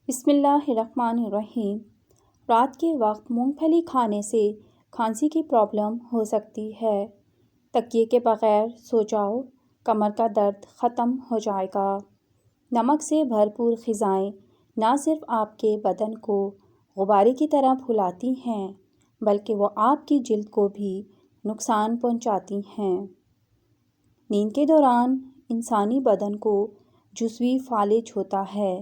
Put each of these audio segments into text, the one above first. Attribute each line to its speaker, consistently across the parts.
Speaker 1: بسم اللہ الرحمن الرحیم۔ رات کے وقت مونگ پھلی کھانے سے کھانسی کی پرابلم ہو سکتی ہے۔ تکیے کے بغیر سو جاؤ، کمر کا درد ختم ہو جائے گا۔ نمک سے بھرپور غذائیں نہ صرف آپ کے بدن کو غبارے کی طرح پھولاتی ہیں بلکہ وہ آپ کی جلد کو بھی نقصان پہنچاتی ہیں۔ نیند کے دوران انسانی بدن کو جزوی فالج ہوتا ہے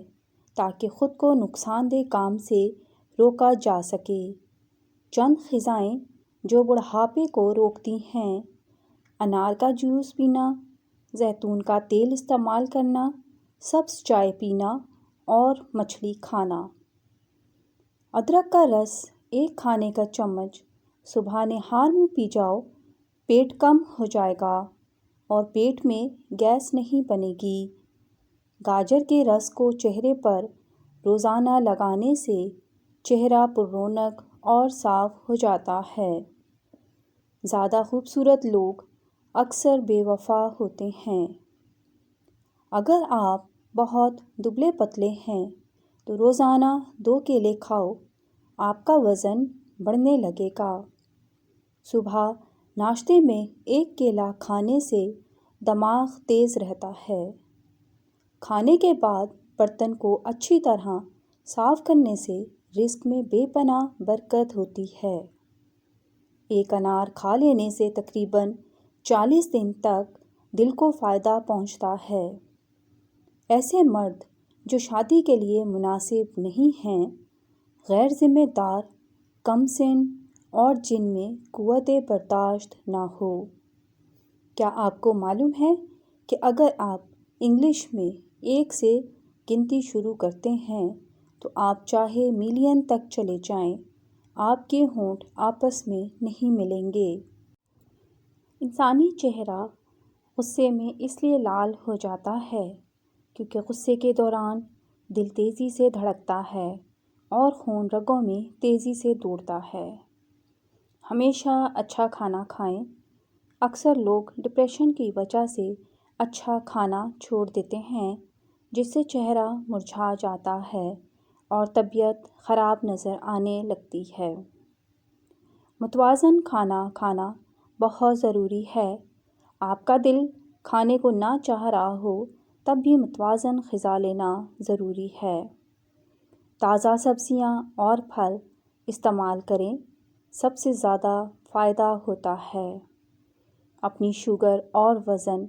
Speaker 1: تاکہ خود کو نقصان دہ کام سے روکا جا سکے۔ چند غذائیں جو بڑھاپے کو روکتی ہیں: انار کا جوس پینا، زیتون کا تیل استعمال کرنا، سبز چائے پینا اور مچھلی کھانا۔ ادرک کا رس ایک کھانے کا چمچ صبح نہار میں پی جاؤ، پیٹ کم ہو جائے گا اور پیٹ میں گیس نہیں بنے گی۔ گاجر کے رس کو چہرے پر روزانہ لگانے سے چہرہ پر رونق اور صاف ہو جاتا ہے۔ زیادہ خوبصورت لوگ اکثر بے وفا ہوتے ہیں۔ اگر آپ بہت دبلے پتلے ہیں تو روزانہ 2 کیلے کھاؤ، آپ کا وزن بڑھنے لگے گا۔ صبح ناشتے میں 1 کیلا کھانے سے دماغ تیز رہتا ہے۔ کھانے کے بعد برتن کو اچھی طرح صاف کرنے سے رزق میں بے پناہ برکت ہوتی ہے۔ ایک انار کھا لینے سے تقریباً 40 دن تک دل کو فائدہ پہنچتا ہے۔ ایسے مرد جو شادی کے لیے مناسب نہیں ہیں، غیر ذمہ دار، کم سن اور جن میں قوت برداشت نہ ہو۔ کیا آپ کو معلوم ہے کہ اگر آپ انگلش میں 1 سے گنتی شروع کرتے ہیں تو آپ چاہے ملین تک چلے جائیں، آپ کے ہونٹ آپس میں نہیں ملیں گے۔ انسانی چہرہ غصے میں اس لیے لال ہو جاتا ہے کیونکہ غصے کے دوران دل تیزی سے دھڑکتا ہے اور خون رگوں میں تیزی سے دوڑتا ہے۔ ہمیشہ اچھا کھانا کھائیں۔ اکثر لوگ ڈپریشن کی وجہ سے اچھا کھانا چھوڑ دیتے ہیں جس سے چہرہ مرجھا جاتا ہے اور طبیعت خراب نظر آنے لگتی ہے۔ متوازن کھانا کھانا بہت ضروری ہے۔ آپ کا دل کھانے کو نہ چاہ رہا ہو تب بھی متوازن غذا لینا ضروری ہے۔ تازہ سبزیاں اور پھل استعمال کریں، سب سے زیادہ فائدہ ہوتا ہے۔ اپنی شوگر اور وزن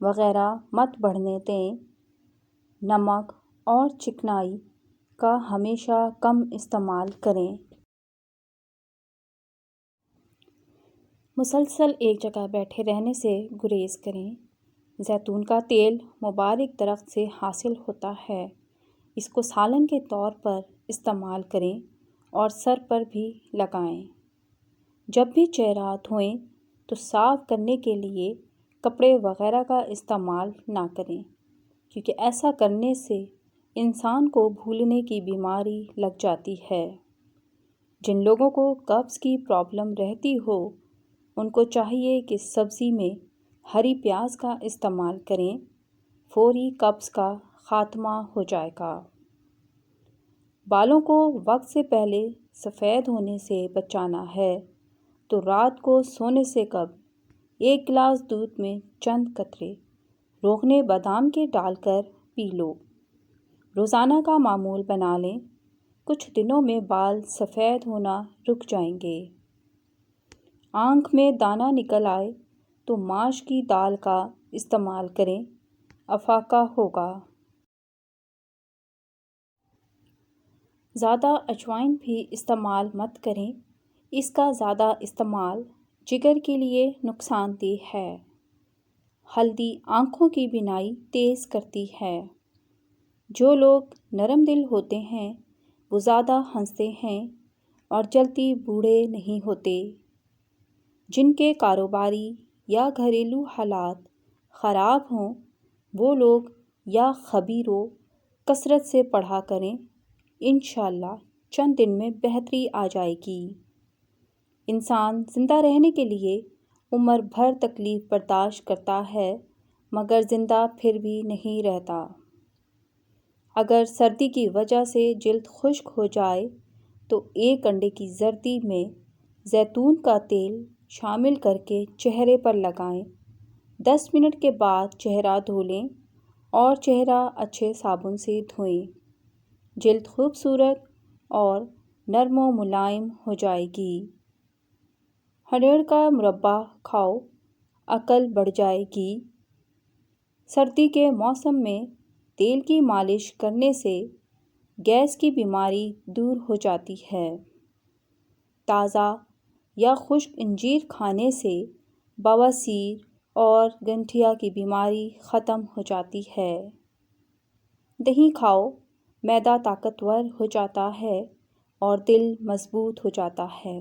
Speaker 1: وغیرہ مت بڑھنے دیں۔ نمک اور چکنائی کا ہمیشہ کم استعمال کریں۔ مسلسل ایک جگہ بیٹھے رہنے سے گریز کریں۔ زیتون کا تیل مبارک درخت سے حاصل ہوتا ہے۔ اس کو سالن کے طور پر استعمال کریں اور سر پر بھی لگائیں۔ جب بھی چہرہ دھوئیں تو صاف کرنے کے لیے کپڑے وغیرہ کا استعمال نہ کریں کیونکہ ایسا کرنے سے انسان کو بھولنے کی بیماری لگ جاتی ہے۔ جن لوگوں کو قبض کی پرابلم رہتی ہو ان کو چاہیے کہ سبزی میں ہری پیاز کا استعمال کریں، فوری قبض کا خاتمہ ہو جائے گا۔ بالوں کو وقت سے پہلے سفید ہونے سے بچانا ہے تو رات کو سونے سے قبل 1 گلاس دودھ میں چند قطرے روغن بادام کے ڈال کر پی لو۔ روزانہ کا معمول بنا لیں، کچھ دنوں میں بال سفید ہونا رک جائیں گے۔ آنکھ میں دانہ نکل آئے تو ماش کی دال کا استعمال کریں، افاقہ ہوگا۔ زیادہ اجوائن بھی استعمال مت کریں، اس کا زیادہ استعمال جگر کے لیے نقصان دہ ہے۔ ہلدی آنکھوں کی بینائی تیز کرتی ہے۔ جو لوگ نرم دل ہوتے ہیں وہ زیادہ ہنستے ہیں اور جلدی بوڑھے نہیں ہوتے۔ جن کے کاروباری یا گھریلو حالات خراب ہوں وہ لوگ یا خبیروں کثرت سے پڑھا کریں، انشاءاللہ چند دن میں بہتری آ جائے گی۔ انسان زندہ رہنے کے لیے عمر بھر تکلیف برداشت کرتا ہے مگر زندہ پھر بھی نہیں رہتا۔ اگر سردی کی وجہ سے جلد خشک ہو جائے تو ایک انڈے کی زردی میں زیتون کا تیل شامل کر کے چہرے پر لگائیں۔ 10 منٹ کے بعد چہرہ دھو لیں اور چہرہ اچھے صابن سے دھوئیں۔ جلد خوبصورت اور نرم و ملائم ہو جائے گی۔ ہڑیڑ کا مربع کھاؤ، عقل بڑھ جائے گی۔ سردی کے موسم میں تیل کی مالش کرنے سے گیس کی بیماری دور ہو جاتی ہے۔ تازہ یا خشک انجیر کھانے سے بواسیر اور گٹھیا کی بیماری ختم ہو جاتی ہے۔ دہی کھاؤ، معدہ طاقتور ہو جاتا ہے اور دل مضبوط ہو جاتا ہے۔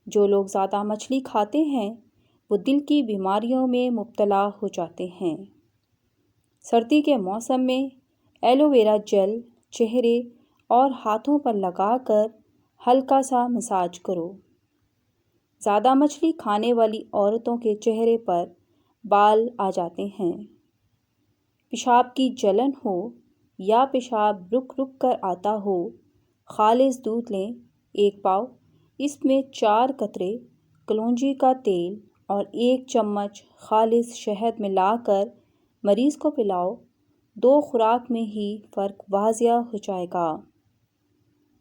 Speaker 1: جو لوگ زیادہ مچھلی کھاتے ہیں وہ دل کی بیماریوں میں مبتلا ہو جاتے ہیں۔ سردی کے موسم میں ایلو ویرا جیل چہرے اور ہاتھوں پر لگا کر ہلکا سا مساج کرو۔ زیادہ مچھلی کھانے والی عورتوں کے چہرے پر بال آ جاتے ہیں۔ پیشاب کی جلن ہو یا پیشاب رک رک کر آتا ہو، خالص دودھ لیں 1 پاؤ، اس میں 4 قطرے کلونجی کا تیل اور 1 چمچ خالص شہد ملا کر مریض کو پلاؤ۔ 2 خوراک میں ہی فرق واضح ہو جائے گا۔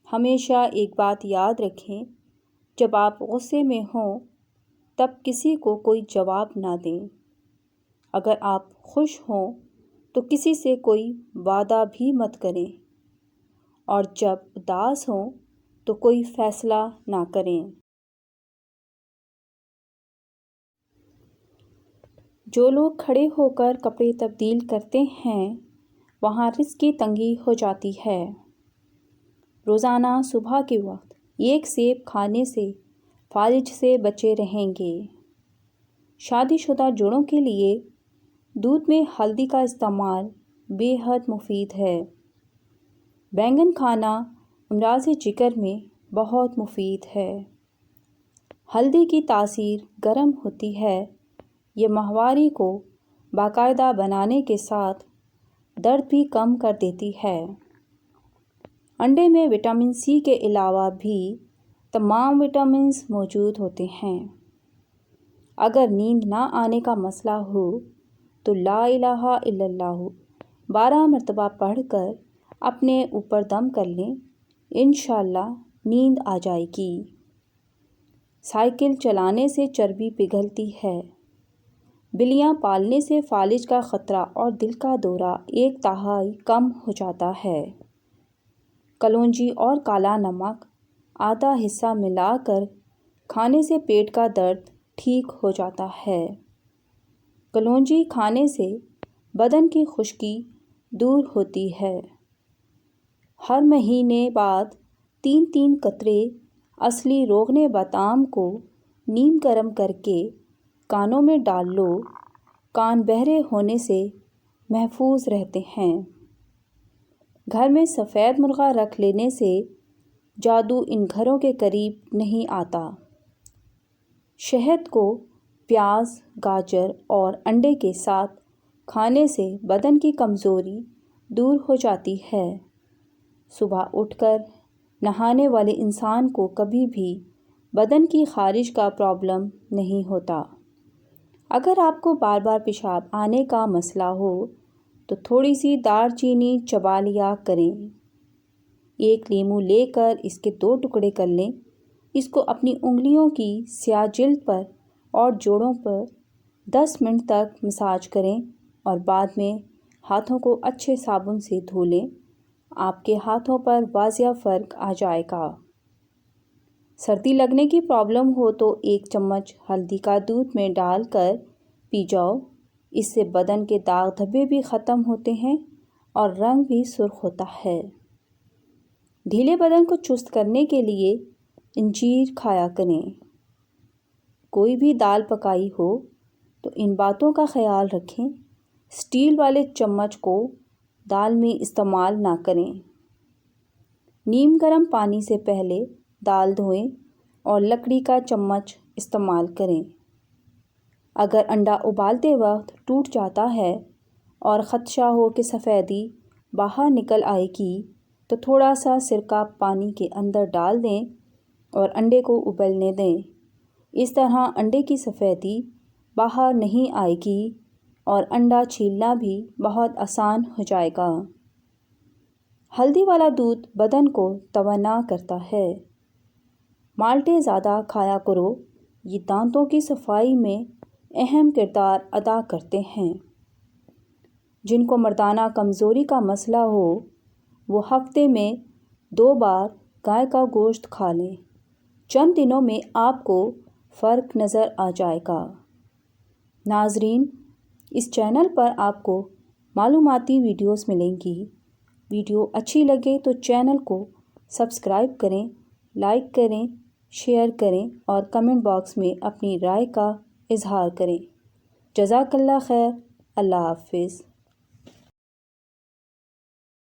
Speaker 1: ہمیشہ ایک بات یاد رکھیں، جب آپ غصے میں ہوں تب کسی کو کوئی جواب نہ دیں۔ اگر آپ خوش ہوں تو کسی سے کوئی وعدہ بھی مت کریں، اور جب اداس ہوں تو کوئی فیصلہ نہ کریں۔ جو لوگ کھڑے ہو کر کپڑے تبدیل کرتے ہیں وہاں رزق کی تنگی ہو جاتی ہے۔ روزانہ صبح کے وقت 1 سیب کھانے سے فالج سے بچے رہیں گے۔ شادی شدہ جوڑوں کے لیے دودھ میں ہلدی کا استعمال بے حد مفید ہے۔ بینگن کھانا امراض جگر میں بہت مفید ہے۔ ہلدی کی تاثیر گرم ہوتی ہے، یہ ماہواری کو باقاعدہ بنانے کے ساتھ درد بھی کم کر دیتی ہے۔ انڈے میں وٹامن سی کے علاوہ بھی تمام وٹامنز موجود ہوتے ہیں۔ اگر نیند نہ آنے کا مسئلہ ہو تو لا الہ الا اللہ 12 مرتبہ پڑھ کر اپنے اوپر دم کر لیں، انشاءاللہ نیند آ جائے گی۔ سائیکل چلانے سے چربی پگھلتی ہے۔ بلیاں پالنے سے فالج کا خطرہ اور دل کا دورہ 1/3 کم ہو جاتا ہے۔ کلونجی اور کالا نمک آدھا حصہ ملا کر کھانے سے پیٹ کا درد ٹھیک ہو جاتا ہے۔ کلونجی کھانے سے بدن کی خشکی دور ہوتی ہے۔ ہر مہینے بعد 3 قطرے اصلی روغن بادام کو نیم گرم کر کے کانوں میں ڈال لو، کان بہرے ہونے سے محفوظ رہتے ہیں۔ گھر میں سفید مرغا رکھ لینے سے جادو ان گھروں کے قریب نہیں آتا۔ شہد کو پیاز، گاجر اور انڈے کے ساتھ کھانے سے بدن کی کمزوری دور ہو جاتی ہے۔ صبح اٹھ کر نہانے والے انسان کو کبھی بھی بدن کی خارش کا پرابلم نہیں ہوتا۔ اگر آپ کو بار بار پیشاب آنے کا مسئلہ ہو تو تھوڑی سی دار چینی چبا لیا کریں۔ 1 لیموں لے کر اس کے 2 ٹکڑے کر لیں، اس کو اپنی انگلیوں کی سیاہ جلد پر اور جوڑوں پر 10 منٹ تک مساج کریں اور بعد میں ہاتھوں کو اچھے صابن سے دھو لیں۔ آپ کے ہاتھوں پر واضح فرق آ جائے گا۔ سردی لگنے کی پرابلم ہو تو 1 چمچ ہلدی کا دودھ میں ڈال کر پی جاؤ، اس سے بدن کے داغ دھبے بھی ختم ہوتے ہیں اور رنگ بھی سرخ ہوتا ہے۔ ڈھیلے بدن کو چست کرنے کے لیے انجیر کھایا کریں۔ کوئی بھی دال پکائی ہو تو ان باتوں کا خیال رکھیں، سٹیل والے چمچ کو دال میں استعمال نہ کریں۔ نیم گرم پانی سے پہلے دال دھوئیں اور لکڑی کا چمچ استعمال کریں۔ اگر انڈا ابالتے وقت ٹوٹ جاتا ہے اور خدشہ ہو کہ سفیدی باہر نکل آئے گی تو تھوڑا سا سرکہ پانی کے اندر ڈال دیں اور انڈے کو ابلنے دیں۔ اس طرح انڈے کی سفیدی باہر نہیں آئے گی اور انڈا چھیلنا بھی بہت آسان ہو جائے گا۔ ہلدی والا دودھ بدن کو توانا کرتا ہے۔ مالٹے زیادہ کھایا کرو، یہ دانتوں کی صفائی میں اہم کردار ادا کرتے ہیں۔ جن کو مردانہ کمزوری کا مسئلہ ہو وہ ہفتے میں 2 بار گائے کا گوشت کھا لیں، چند دنوں میں آپ کو فرق نظر آ جائے گا۔ ناظرین، اس چینل پر آپ کو معلوماتی ویڈیوز ملیں گی۔ ویڈیو اچھی لگے تو چینل کو سبسکرائب کریں، لائک کریں، شیئر کریں اور کمنٹ باکس میں اپنی رائے کا اظہار کریں۔ جزاک اللہ خیر۔ اللہ حافظ۔